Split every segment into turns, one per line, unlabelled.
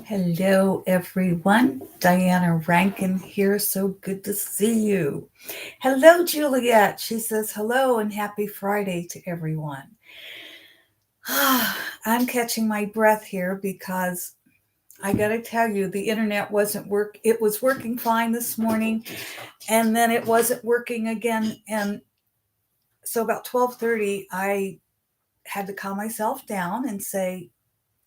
Hello, everyone. Diana Rankin here. So good to see you. Hello, Juliet. She says hello and happy Friday to everyone. I'm catching my breath here because I got to tell you, the internet wasn't work. It was working fine this morning, and then it wasn't working again. And so about 12:30, I had to calm myself down and say,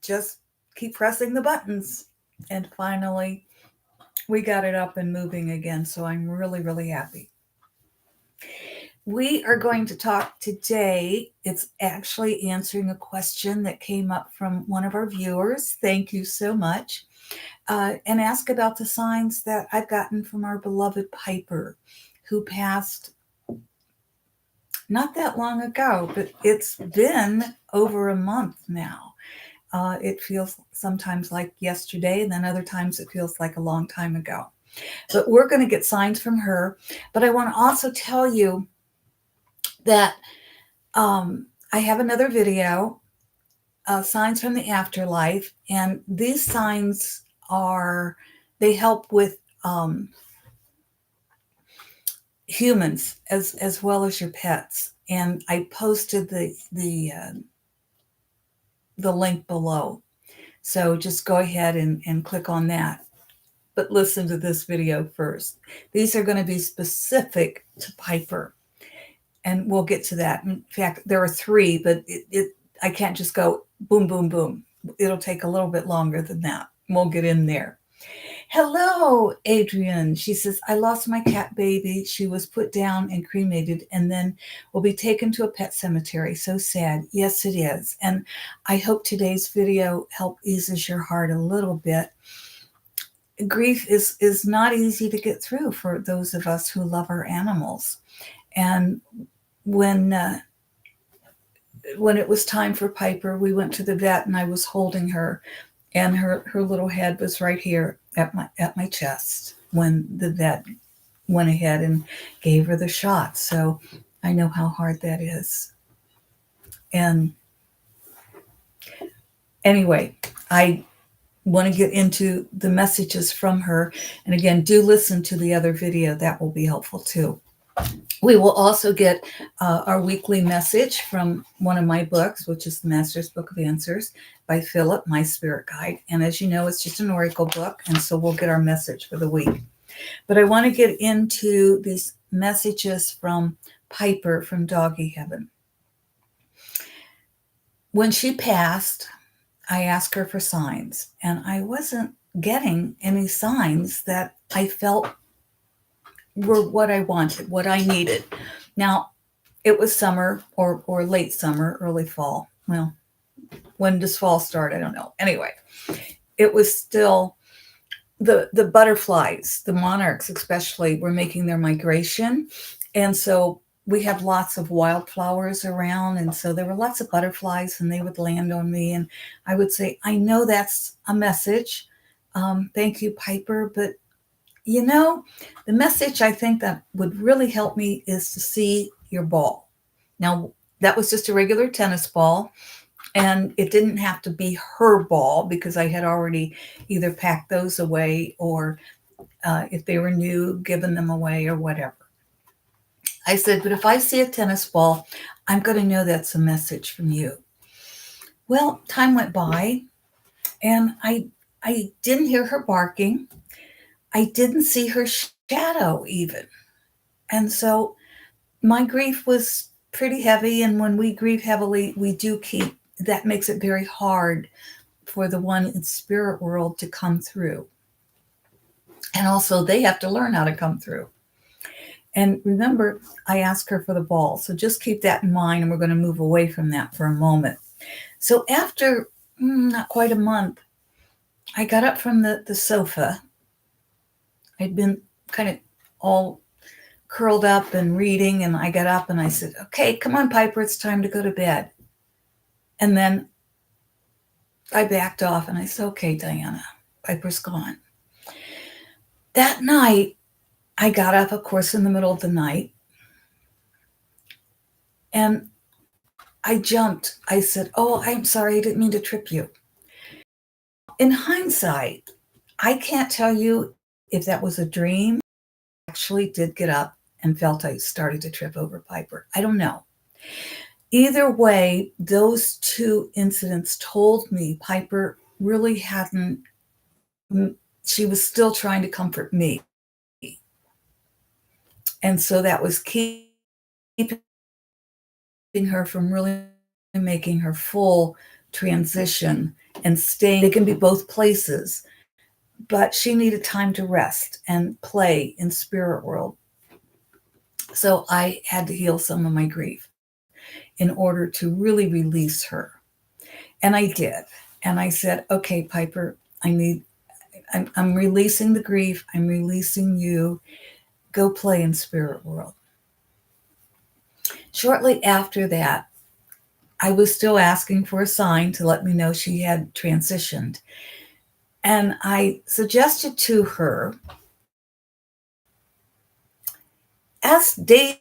just keep pressing the buttons. And finally, we got it up and moving again. So I'm really, really happy. We are going to talk today. It's actually answering a question that came up from one of our viewers. Thank you so much. And ask about the signs that I've gotten from our beloved Piper, who passed not that long ago, but it's been over a month now. It feels sometimes like yesterday, and then other times it feels like a long time ago. But we're going to get signs from her. But I want to also tell you that I have another video, Signs from the Afterlife, and these signs are, they help with humans as well as your pets. And I posted the link below. So just go ahead and click on that. But listen to this video first. These are going to be specific to Piper, and we'll get to that. In fact, there are three, but I can't just go boom, boom, boom. It'll take a little bit longer than that. We'll get in there. Hello, Adrian. She says, I lost my cat baby. She was put down and cremated and then will be taken to a pet cemetery. So sad. Yes, it is. And I hope today's video help eases your heart a little bit. Grief is not easy to get through for those of us who love our animals. And when when it was time for Piper, we went to the vet and I was holding her, and her little head was right here at my chest when the vet went ahead and gave her the shot. So I know how hard that is. And anyway, I want to get into the messages from her. And again, do listen to the other video. That will be helpful too. We will also get our weekly message from one of my books, which is the Master's Book of Answers by Philip, My Spirit Guide. And as you know, it's just an oracle book. And so we'll get our message for the week. But I want to get into these messages from Piper from Doggy Heaven. When she passed, I asked her for signs, and I wasn't getting any signs that I felt were what I wanted, what I needed. Now, it was summer or late summer, early fall. Well, when does fall start? I don't know. Anyway, it was still the butterflies, the monarchs especially, were making their migration. And so we have lots of wildflowers around. And so there were lots of butterflies and they would land on me. And I would say, I know that's a message. Thank you, Piper. But you know, the message I think that would really help me is to see your ball. Now, that was just a regular tennis ball, and it didn't have to be her ball because I had already either packed those away or if they were new, given them away or whatever. I said, but if I see a tennis ball, I'm going to know that's a message from you. Well, time went by, and I didn't hear her barking. I didn't see her shadow even. And so my grief was pretty heavy. And when we grieve heavily, we do keep, that makes it very hard for the one in spirit world to come through. And also, they have to learn how to come through. And remember, I asked her for the ball. So just keep that in mind. And we're going to move away from that for a moment. So after not quite a month, I got up from the sofa. I'd been kind of all curled up and reading, and I got up and I said, okay, come on, Piper, it's time to go to bed. And then I backed off and I said, okay, Diana, Piper's gone. That night, I got up, of course, in the middle of the night, and I jumped. I said, oh, I'm sorry, I didn't mean to trip you. In hindsight, I can't tell you if that was a dream. Actually did get up and felt I started to trip over Piper. I don't know. Either way, those two incidents told me Piper really hadn't, she was still trying to comfort me. And so that was keeping her from really making her full transition and staying. They can be both places, but she needed time to rest and play in spirit world. So I had to heal some of my grief in order to really release her. And I did. And I said, okay, Piper, I'm releasing the grief. I'm releasing you. Go play in spirit world. Shortly after that, I was still asking for a sign to let me know she had transitioned. And I suggested to her, ask Daisy.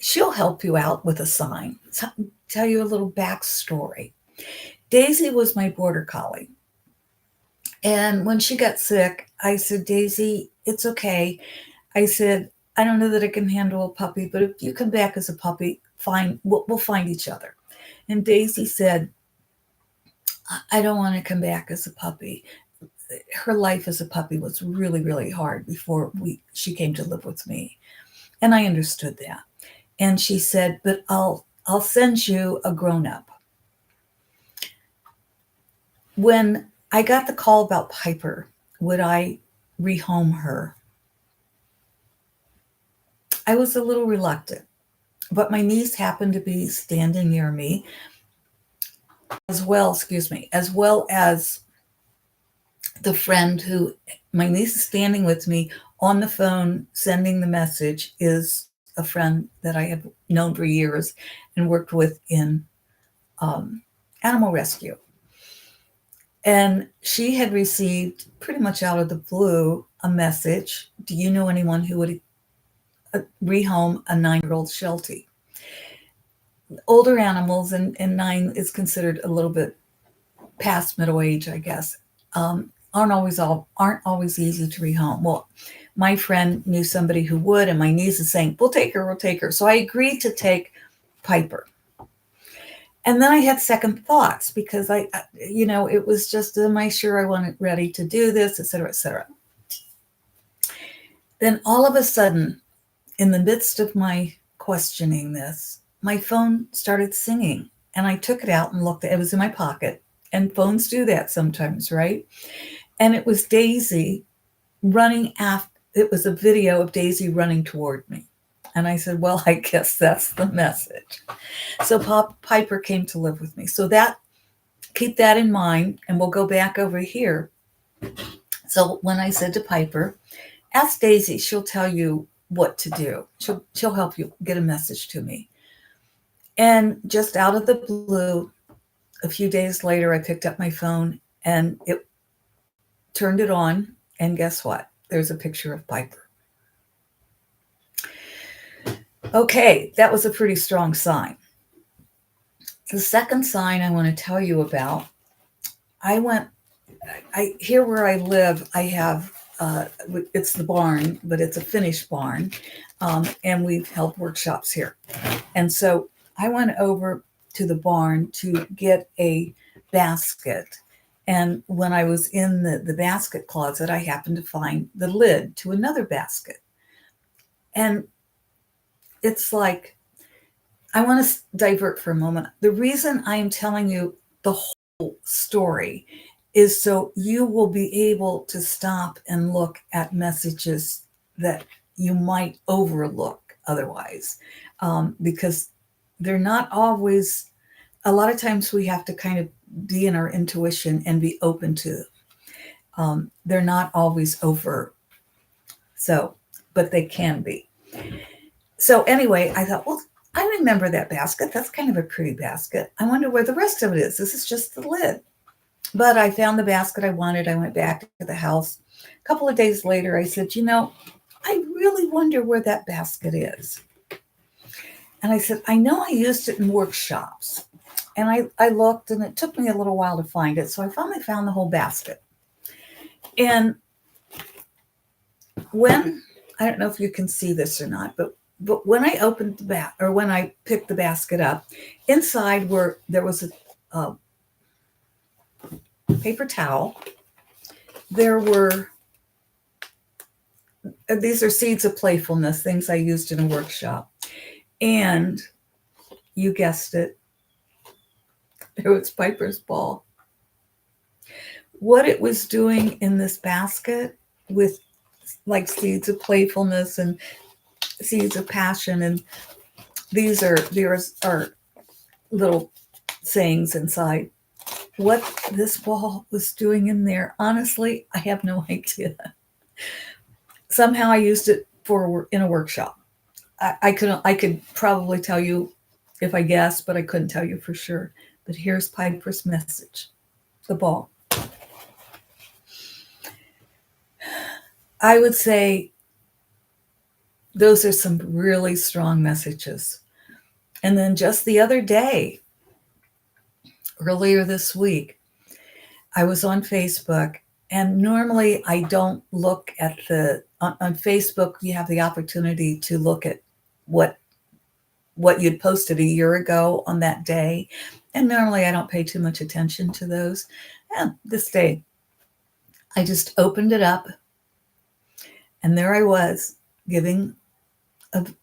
She'll help you out with a sign. Tell you a little backstory. Daisy was my border collie. And when she got sick, I said, Daisy, it's okay. I said, I don't know that I can handle a puppy, but if you come back as a puppy, fine, we'll find each other. And Daisy said, I don't want to come back as a puppy. Her life as a puppy was really, really hard before she came to live with me. And I understood that. And she said, but I'll send you a grown-up. When I got the call about Piper, would I rehome her? I was a little reluctant, but my niece happened to be standing near me as well as the friend who, my niece is standing with me on the phone, sending the message, is a friend that I have known for years and worked with in animal rescue. And she had received, pretty much out of the blue, a message. Do you know anyone who would rehome a 9-year-old Sheltie? Older animals, and 9 is considered a little bit past middle age, I guess, aren't always easy to rehome. Well, my friend knew somebody who would, and my niece is saying, we'll take her. So I agreed to take Piper. And then I had second thoughts because it was just, am I sure I wasn't ready to do this, et cetera, et cetera. Then all of a sudden, in the midst of my questioning this, my phone started singing, and I took it out and looked. It was in my pocket, and phones do that sometimes, right? And it was Daisy running after. It was a video of Daisy running toward me. And I said, well, I guess that's the message. So Piper came to live with me. So keep that in mind, and we'll go back over here. So when I said to Piper, ask Daisy, she'll tell you what to do. She'll help you get a message to me. And just out of the blue, a few days later, I picked up my phone and it turned it on. And guess what? There's a picture of Piper. Okay, that was a pretty strong sign. The second sign I want to tell you about, here where I live, I have, it's the barn, but it's a finished barn. And we've held workshops here. And so I went over to the barn to get a basket. And when I was in the basket closet, I happened to find the lid to another basket. And it's like, I want to divert for a moment. The reason I am telling you the whole story is so you will be able to stop and look at messages that you might overlook otherwise, because they're not always, a lot of times we have to kind of be in our intuition and be open to, they're not always overt. So, but they can be. So anyway, I thought, well, I remember that basket. That's kind of a pretty basket. I wonder where the rest of it is. This is just the lid. But I found the basket I wanted. I went back to the house. A couple of days later, I said, I really wonder where that basket is. And I said, I know I used it in workshops. And I looked, and it took me a little while to find it. So I finally found the whole basket. And when, I don't know if you can see this or not, but when I opened or when I picked the basket up, inside there was a paper towel. There were, these are seeds of playfulness, things I used in a workshop. And you guessed it, it was Piper's ball. What it was doing in this basket with like seeds of playfulness and seeds of passion, and there are little sayings inside. What this ball was doing in there, honestly, I have no idea. Somehow I used it in a workshop. I could probably tell you if I guessed, but I couldn't tell you for sure. But here's Piper's message, the ball. I would say those are some really strong messages. And then just the other day, earlier this week, I was on Facebook, and normally I don't look at on Facebook, you have the opportunity to look at what you'd posted a year ago on that day. And normally I don't pay too much attention to those. And this day, I just opened it up, and there I was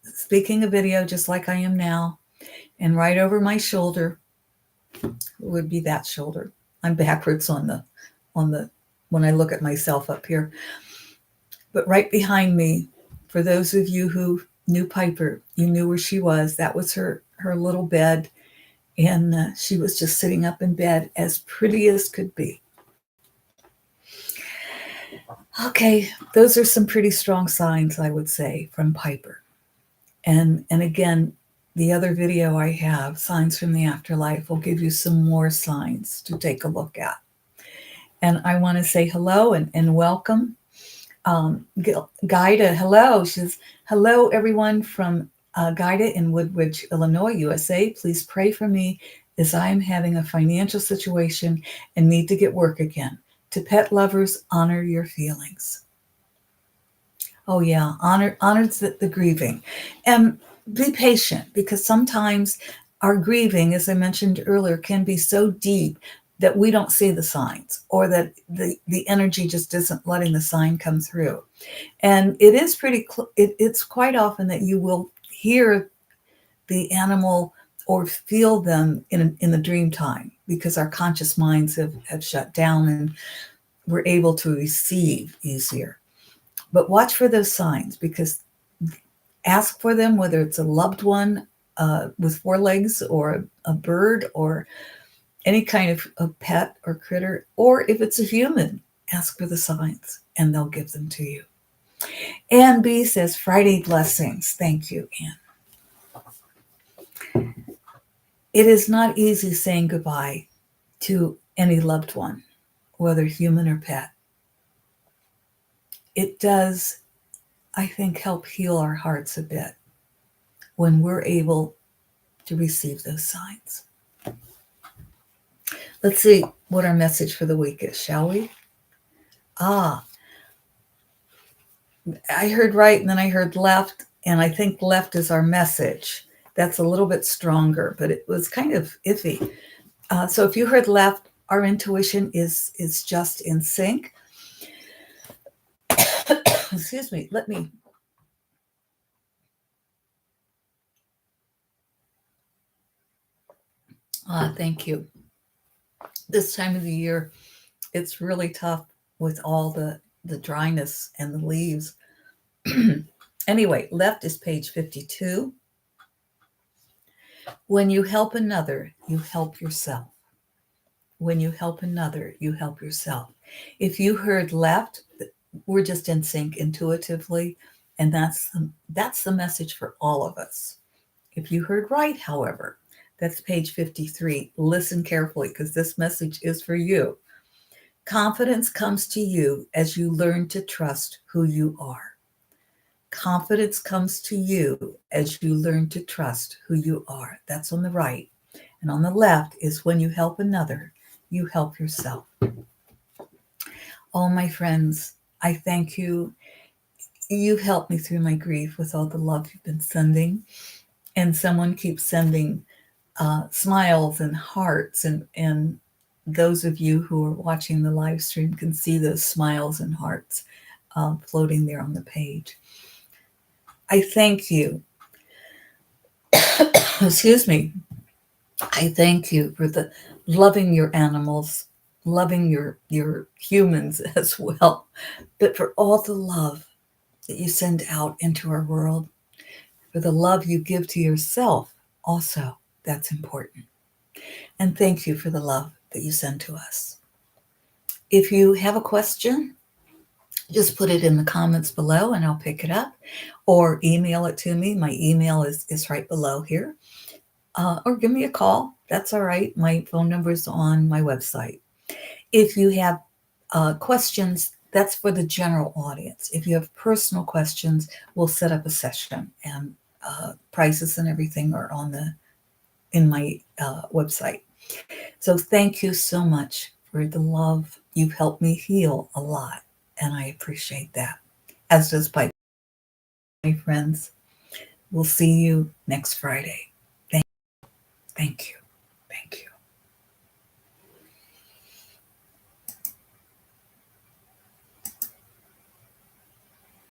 speaking a video just like I am now. And right over my shoulder would be that shoulder. I'm backwards on the when I look at myself up here. But right behind me, for those of you who knew Piper, you knew where she was. That was her little bed. And she was just sitting up in bed, as pretty as could be. Okay, those are some pretty strong signs, I would say, from Piper. And again, the other video I have, Signs from the Afterlife, will give you some more signs to take a look at. And I want to say hello and welcome. Gaida, hello. She says, hello, everyone from Gaida in Woodbridge, Illinois, USA. Please pray for me as I am having a financial situation and need to get work again. To pet lovers, honor your feelings. Oh yeah, honor the grieving. And be patient, because sometimes our grieving, as I mentioned earlier, can be so deep that we don't see the signs, or that the energy just isn't letting the sign come through. And it is it's quite often that you will hear the animal or feel them in the dream time, because our conscious minds have shut down and we're able to receive easier. But watch for those signs, because ask for them, whether it's a loved one with four legs, or a bird, or any kind of a pet or critter, or if it's a human, ask for the signs and they'll give them to you. Ann B says, Friday blessings. Thank you, Ann. It is not easy saying goodbye to any loved one, whether human or pet. It does, I think, help heal our hearts a bit when we're able to receive those signs. Let's see what our message for the week is, shall we? I heard right, and then I heard left, and I think left is our message. That's a little bit stronger, but it was kind of iffy. So if you heard left, our intuition is just in sync. Excuse me, let me. Thank you. This time of the year, it's really tough with all the dryness and the leaves. Anyway, left is page 52. When you help another, you help yourself. When you help another, you help yourself. If you heard left, we're just in sync intuitively, and that's the message for all of us. If you heard right, however, that's page 53. Listen carefully, because this message is for you. Confidence comes to you as you learn to trust who you are. Confidence comes to you as you learn to trust who you are. That's on the right. And on the left is when you help another, you help yourself. All my friends, I thank you. You've helped me through my grief with all the love you've been sending. And someone keeps sending smiles and hearts. And those of you who are watching the live stream can see those smiles and hearts floating there on the page. I thank you. Excuse me. I thank you for the loving your animals, loving your humans as well, but for all the love that you send out into our world, for the love you give to yourself also, that's important. And thank you for the love that you send to us. If you have a question, just put it in the comments below and I'll pick it up, or email it to me. My email is right below here. Or give me a call. That's all right. My phone number is on my website. If you have questions, that's for the general audience. If you have personal questions, we'll set up a session, and prices and everything are in my website. So thank you so much for the love. You've helped me heal a lot, and I appreciate that. As does my friends. We'll see you next Friday. Thank you.